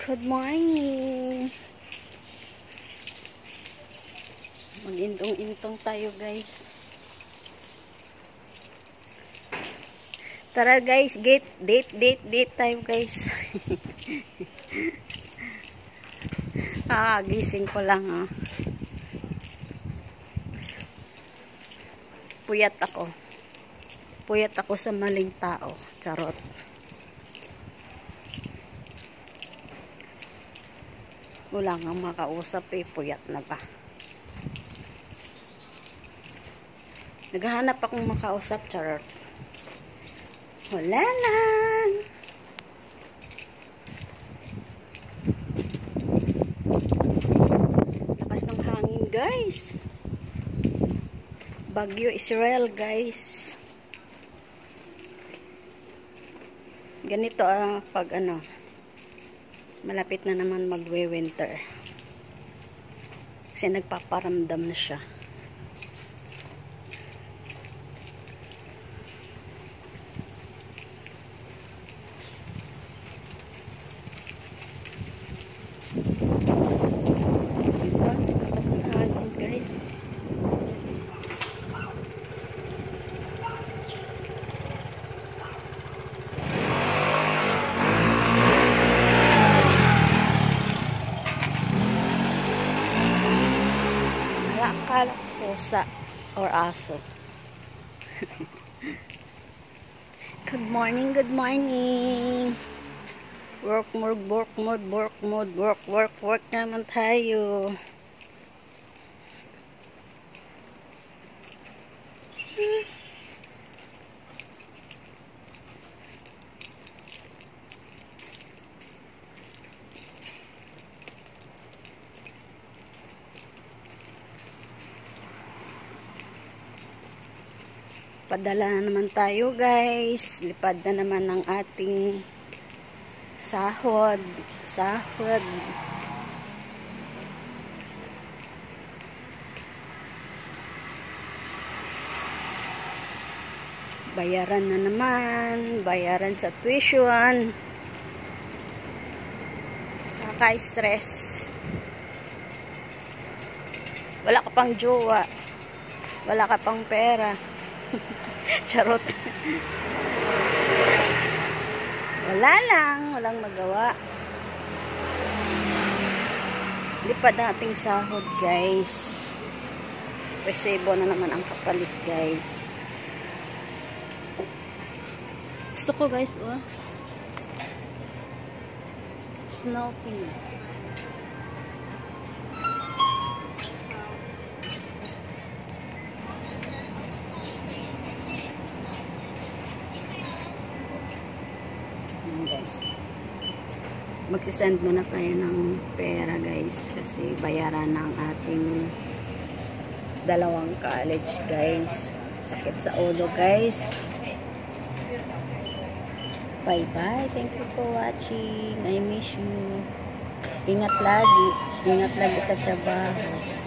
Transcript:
Good morning. Mag-intong-intong tayo, guys. Tara, guys. Date tayo, guys. Gising ko lang, ah. Puyat ako. Puyat ako sa maling tao. Charot. Wala nga makausap eh. Puyat na ba? Naghahanap akong makausap. Charot. Wala lang. Lakas ng hangin, guys. Bagyo Israel, guys. Ganito pag malapit na naman magwe-winter. Kasi nagpaparamdam na siya. Diba? Kapasanahan, guys. Akala pusa or aso. Good morning, good morning. Work naman tayo. Padala na naman tayo, guys. Lipad na naman ang ating sahod. Bayaran na naman. Bayaran sa tuition. Kaka-stress. Wala ka pang jowa. Wala ka pang pera. Charot. Wala lang. Walang magawa. Lipad na ating sahod, guys. Resebo na naman ang kapalit, guys. Gusto ko, guys, oh. Snoopy. Guys, magsisend muna tayo ng pera, guys, kasi bayaran ng ating dalawang college, guys. Sakit sa ulo, guys. Bye bye, thank you for watching. I miss you. Ingat lagi sa trabaho.